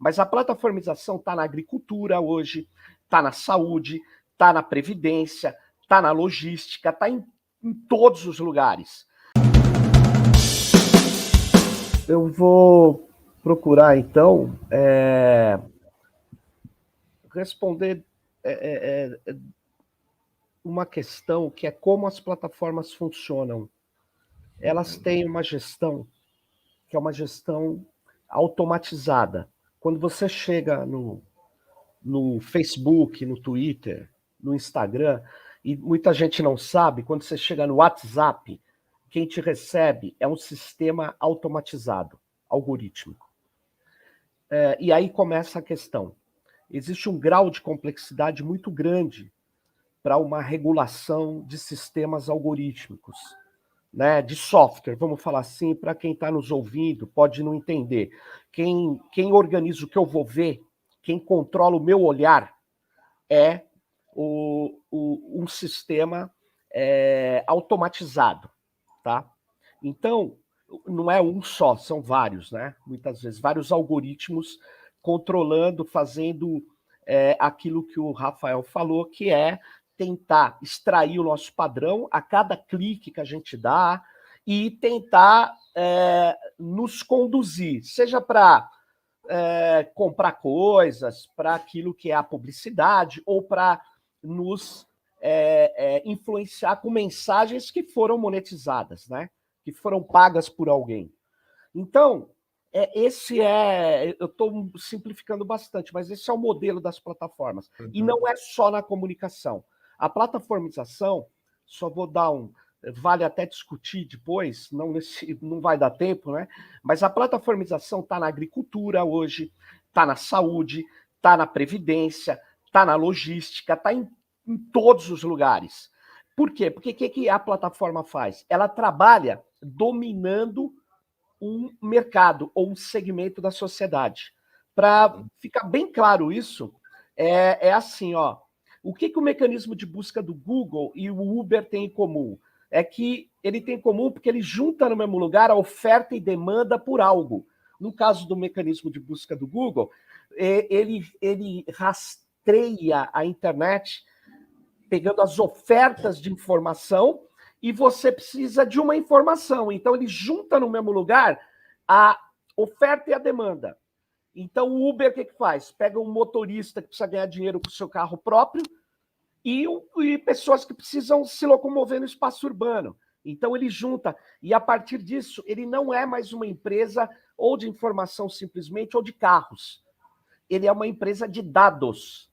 Mas a plataformização está na agricultura hoje, está na saúde, está na previdência, está na logística, está em todos os lugares. Eu vou procurar, então, responder uma questão que é como as plataformas funcionam. Elas têm uma gestão que é uma gestão automatizada. Quando você chega no Facebook, no Twitter, no Instagram, e muita gente não sabe, quando você chega no WhatsApp, quem te recebe é um sistema automatizado, algorítmico. E aí começa a questão. Existe um grau de complexidade muito grande para uma regulação de sistemas algorítmicos, né, de software, vamos falar assim, para quem está nos ouvindo, pode não entender. Quem organiza o que eu vou ver, quem controla o meu olhar, é um sistema automatizado, tá? Então, não é um só, são vários, né? Muitas vezes, vários algoritmos controlando, fazendo aquilo que o Rafael falou, que é tentar extrair o nosso padrão a cada clique que a gente dá e tentar nos conduzir, seja para comprar coisas, para aquilo que é a publicidade, ou para nos influenciar com mensagens que foram monetizadas, né? Que foram pagas por alguém. Então, eu estou simplificando bastante, mas esse é o modelo das plataformas. Uhum. E não é só na comunicação. A plataformização, só vou dar vale até discutir depois, não vai dar tempo, né? Mas a plataformização está na agricultura hoje, está na saúde, está na previdência, está na logística, está em todos os lugares. Por quê? Porque o que a plataforma faz? Ela trabalha dominando um mercado ou um segmento da sociedade. Para ficar bem claro isso, assim, ó. O que o mecanismo de busca do Google e o Uber tem em comum? É que ele tem em comum porque ele junta no mesmo lugar a oferta e demanda por algo. No caso do mecanismo de busca do Google, ele rastreia a internet pegando as ofertas de informação e você precisa de uma informação. Então, ele junta no mesmo lugar a oferta e a demanda. Então, o Uber, o que faz? Pega um motorista que precisa ganhar dinheiro com o seu carro próprio e pessoas que precisam se locomover no espaço urbano. Então, ele junta. E, a partir disso, ele não é mais uma empresa ou de informação simplesmente ou de carros. Ele é uma empresa de dados.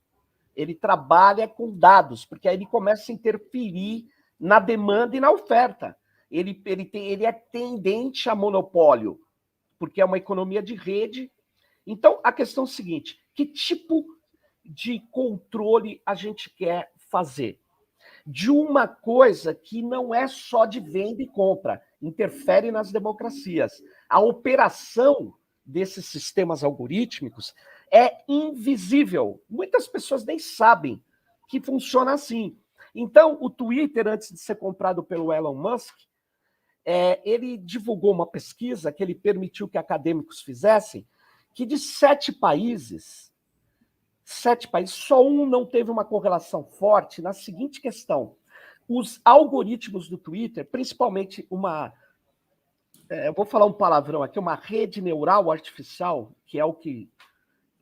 Ele trabalha com dados, porque aí ele começa a interferir na demanda e na oferta. Ele é tendente a monopólio, porque é uma economia de rede. Então, a questão é a seguinte: que tipo de controle a gente quer fazer? De uma coisa que não é só de venda e compra, interfere nas democracias. A operação desses sistemas algorítmicos é invisível. Muitas pessoas nem sabem que funciona assim. Então, o Twitter, antes de ser comprado pelo Elon Musk, ele divulgou uma pesquisa que ele permitiu que acadêmicos fizessem, que de 7 países, só um não teve uma correlação forte na seguinte questão: os algoritmos do Twitter, principalmente eu vou falar um palavrão aqui, uma rede neural artificial, que é o que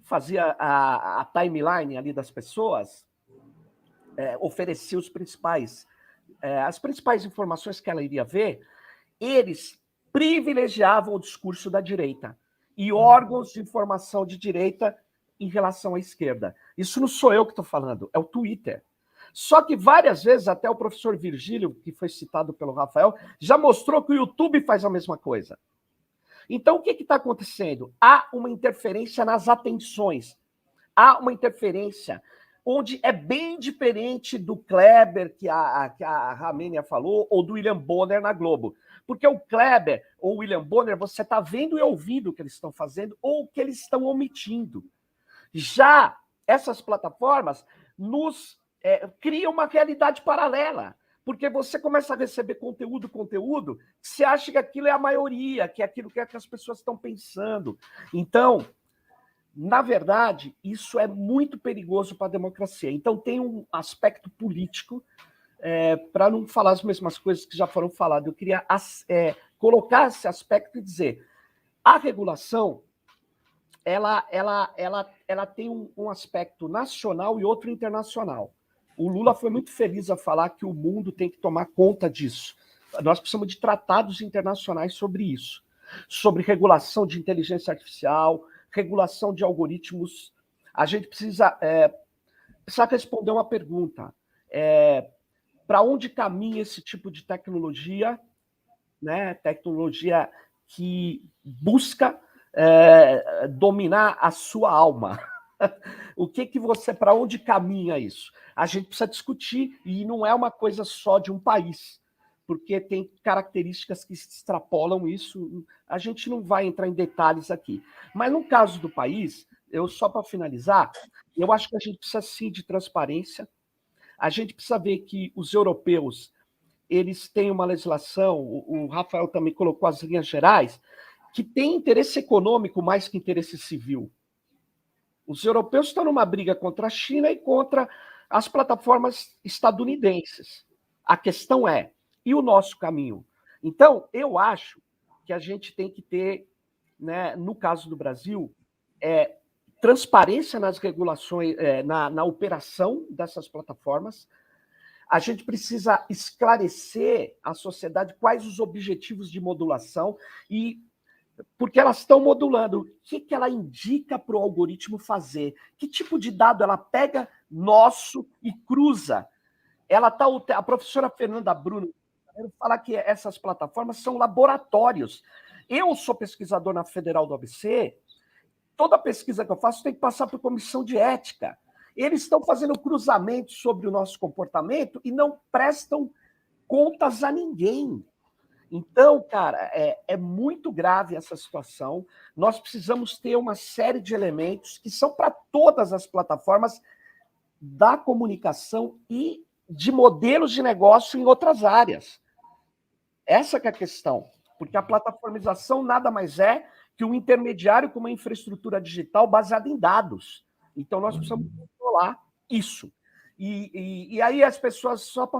fazia a timeline ali das pessoas, oferecia as principais informações que ela iria ver. Eles privilegiavam o discurso da direita e órgãos de informação de direita em relação à esquerda. Isso não sou eu que estou falando, é o Twitter. Só que várias vezes, até o professor Virgílio, que foi citado pelo Rafael, já mostrou que o YouTube faz a mesma coisa. Então, o que está acontecendo? Há uma interferência nas atenções. Há uma interferência onde é bem diferente do Kleber, que a Ramênia falou, ou do William Bonner na Globo. Porque o Kleber ou o William Bonner, você está vendo e ouvindo o que eles estão fazendo ou o que eles estão omitindo. Já essas plataformas nos criam uma realidade paralela, porque você começa a receber conteúdo, você acha que aquilo é a maioria, que é aquilo que as pessoas estão pensando. Então, Na verdade, isso é muito perigoso para a democracia. Então, tem um aspecto político, para não falar as mesmas coisas que já foram faladas. Eu queria colocar esse aspecto e dizer: a regulação ela tem um aspecto nacional e outro internacional. O Lula foi muito feliz a falar que o mundo tem que tomar conta disso. Nós precisamos de tratados internacionais sobre isso, sobre regulação de inteligência artificial, regulação de algoritmos. A gente precisa responder uma pergunta. Para onde caminha esse tipo de tecnologia, né? Tecnologia que busca dominar a sua alma. O que você, para onde caminha isso? A gente precisa discutir, e não é uma coisa só de um país, porque tem características que extrapolam isso. A gente não vai entrar em detalhes aqui. Mas no caso do país, só para finalizar, eu acho que a gente precisa sim de transparência. A gente precisa ver que os europeus, eles têm uma legislação, o Rafael também colocou as linhas gerais, que tem interesse econômico mais que interesse civil. Os europeus estão numa briga contra a China e contra as plataformas estadunidenses. A questão é, e o nosso caminho? Então, eu acho que a gente tem que ter, né, no caso do Brasil, transparência nas regulações, na operação dessas plataformas. A gente precisa esclarecer à sociedade quais os objetivos de modulação e porque elas estão modulando. O que ela indica para o algoritmo fazer? Que tipo de dado ela pega nosso e cruza? A professora Fernanda Bruno fala que essas plataformas são laboratórios. Eu sou pesquisador na Federal do ABC, toda pesquisa que eu faço tem que passar por comissão de ética. Eles estão fazendo cruzamentos sobre o nosso comportamento e não prestam contas a ninguém. Então, cara, é muito grave essa situação. Nós precisamos ter uma série de elementos que são para todas as plataformas da comunicação e de modelos de negócio em outras áreas. Essa que é a questão. Porque a plataformização nada mais é que um intermediário com uma infraestrutura digital baseada em dados. Então, nós precisamos controlar isso. E aí as pessoas, só para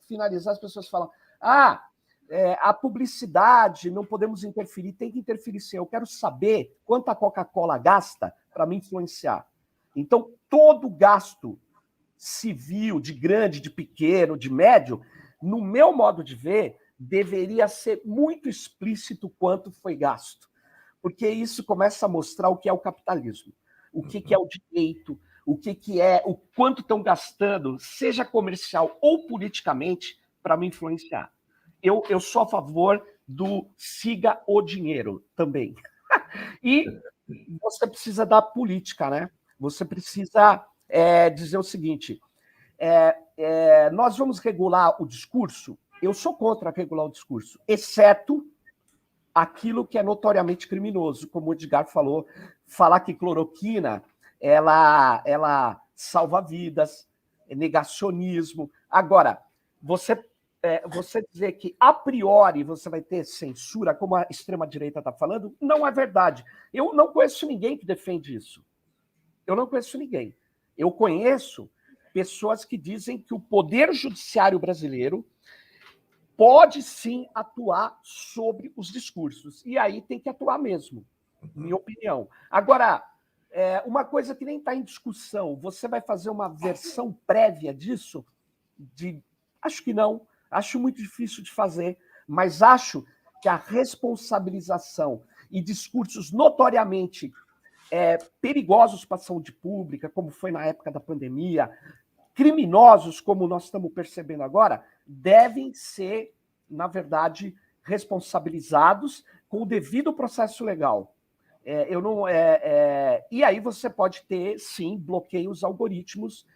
finalizar, as pessoas falam: a publicidade, não podemos interferir. Tem que interferir sim. Eu quero saber quanto a Coca-Cola gasta para me influenciar. Então, todo gasto civil, de grande, de pequeno, de médio, no meu modo de ver, deveria ser muito explícito quanto foi gasto. Porque isso começa a mostrar o que é o capitalismo, o que é o direito, o quanto estão gastando, seja comercial ou politicamente, para me influenciar. Eu sou a favor do siga o dinheiro também. E você precisa da política, né? Você precisa dizer o seguinte: nós vamos regular o discurso. Eu sou contra regular o discurso, exceto aquilo que é notoriamente criminoso, como o Edgar falou, falar que cloroquina ela salva vidas, negacionismo. Agora, você dizer que, a priori, você vai ter censura, como a extrema-direita está falando, não é verdade. Eu não conheço ninguém que defende isso. Eu não conheço ninguém. Eu conheço pessoas que dizem que o Poder Judiciário brasileiro pode, sim, atuar sobre os discursos. E aí tem que atuar mesmo, minha opinião. Agora, uma coisa que nem está em discussão, você vai fazer uma versão prévia disso? Acho que não. Acho muito difícil de fazer, mas acho que a responsabilização e discursos notoriamente perigosos para a saúde pública, como foi na época da pandemia, criminosos, como nós estamos percebendo agora, devem ser, na verdade, responsabilizados com o devido processo legal. E aí você pode ter, sim, bloqueios algoritmos,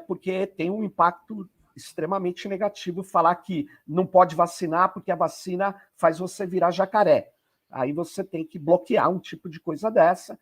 porque tem um impacto extremamente negativo falar que não pode vacinar porque a vacina faz você virar jacaré. Aí você tem que bloquear um tipo de coisa dessa,